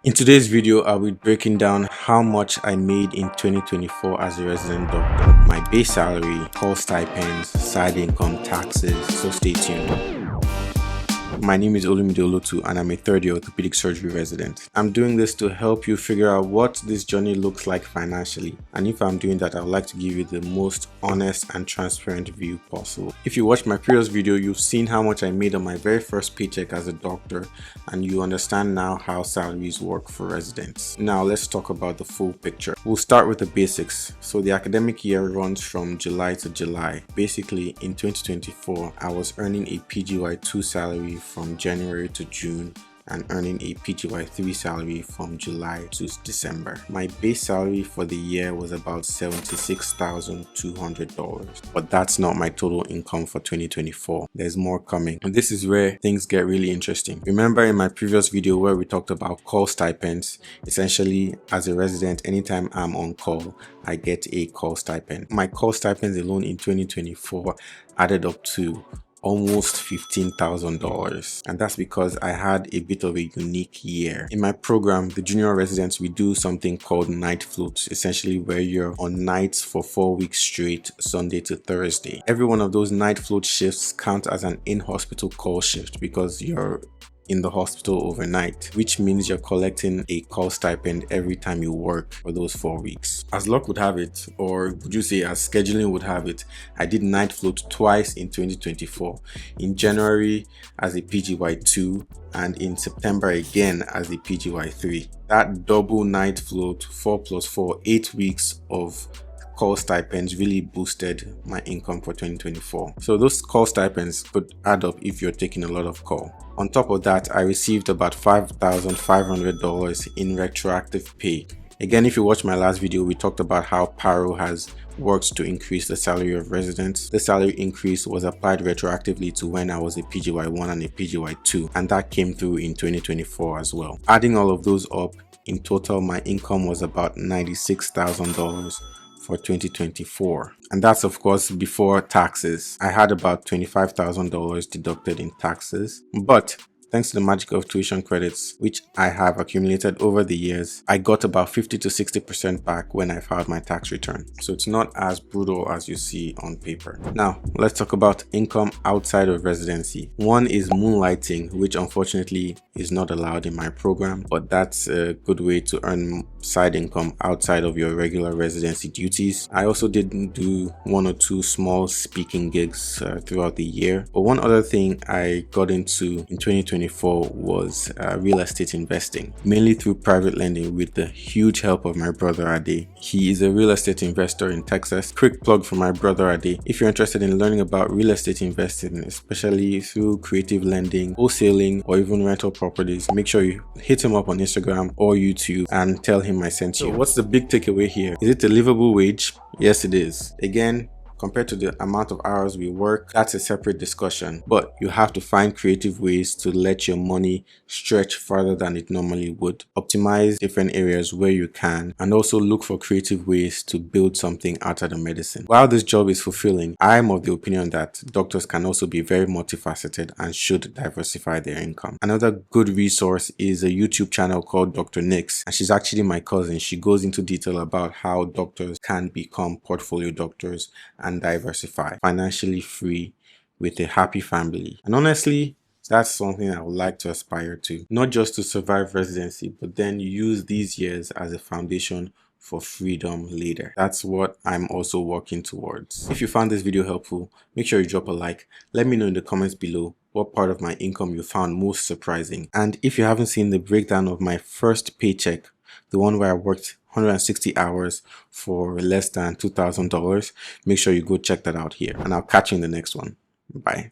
In today's video, I'll be breaking down how much I made in 2024 as a resident doctor, my base salary, call stipends, side income, taxes, so stay tuned. My name is Olumide Olotu and I'm a third-year orthopedic surgery resident. I'm doing this to help you figure out what this journey looks like financially, and if I'm doing that, I would like to give you the most honest and transparent view possible. If you watched my previous video, you've seen how much I made on my very first paycheck as a doctor, and you understand now how salaries work for residents. Now let's talk about the full picture. We'll start with the basics. So the academic year runs from July to July. Basically, in 2024, I was earning a PGY2 salary from January to June and earning a PGY3 salary from July to December. My base salary for the year was about $76,200, but that's not my total income for 2024. There's more coming, and this is where things get really interesting. Remember in my previous video where we talked about call stipends? Essentially, as a resident, anytime I'm on call, I get a call stipend. My call stipends alone in 2024 added up to almost $15,000, and that's because I had a bit of a unique year. In my program, the junior residents, we do something called night floats, essentially where you're on nights for 4 weeks straight, Sunday to Thursday. Every one of those night float shifts count as an in-hospital call shift because you're in the hospital overnight, which means you're collecting a call stipend every time you work for those 4 weeks. As luck would have it, or would you say as scheduling would have it, I did night float twice in 2024. In January as a PGY2 and in September again as a PGY3. That double night float, 4 plus 4, 8 weeks of call stipends really boosted my income for 2024. So those call stipends could add up if you're taking a lot of call. On top of that, I received about $5,500 in retroactive pay. Again, if you watched my last video, we talked about how PARO has worked to increase the salary of residents. The salary increase was applied retroactively to when I was a PGY1 and a PGY2, and that came through in 2024 as well. Adding all of those up, in total, my income was about $96,000 for 2024, and that's of course before taxes. I had about $25,000 deducted in taxes, but thanks to the magic of tuition credits, which I have accumulated over the years, I got about 50 to 60% back when I filed my tax return. So it's not as brutal as you see on paper. Now, let's talk about income outside of residency. One is moonlighting, which unfortunately is not allowed in my program, but that's a good way to earn side income outside of your regular residency duties. I also did do 1 or 2 small speaking gigs throughout the year. But one other thing I got into in 2024 was real estate investing, mainly through private lending with the huge help of my brother Ade. He is a real estate investor in Texas. Quick plug for my brother Ade. If you're interested in learning about real estate investing, especially through creative lending, wholesaling, or even rental properties, make sure you hit him up on Instagram or YouTube and tell him I sent you. So what's the big takeaway here? Is it a livable wage? Yes, it is. Again, compared to the amount of hours we work, that's a separate discussion, but you have to find creative ways to let your money stretch farther than it normally would. Optimize different areas where you can, and also look for creative ways to build something outside of medicine. While this job is fulfilling, I'm of the opinion that doctors can also be very multifaceted and should diversify their income. Another good resource is a YouTube channel called Dr. Nix, and she's actually my cousin. She goes into detail about how doctors can become portfolio doctors and diversify, financially free, with a happy family. And honestly, that's something I would like to aspire to. Not just to survive residency, but then use these years as a foundation for freedom later. That's what I'm also working towards. If you found this video helpful, make sure you drop a like. Let me know in the comments below what part of my income you found most surprising. And if you haven't seen the breakdown of my first paycheck, the one where I worked 160 hours for less than $2,000, make sure you go check that out here. And I'll catch you in the next one. Bye.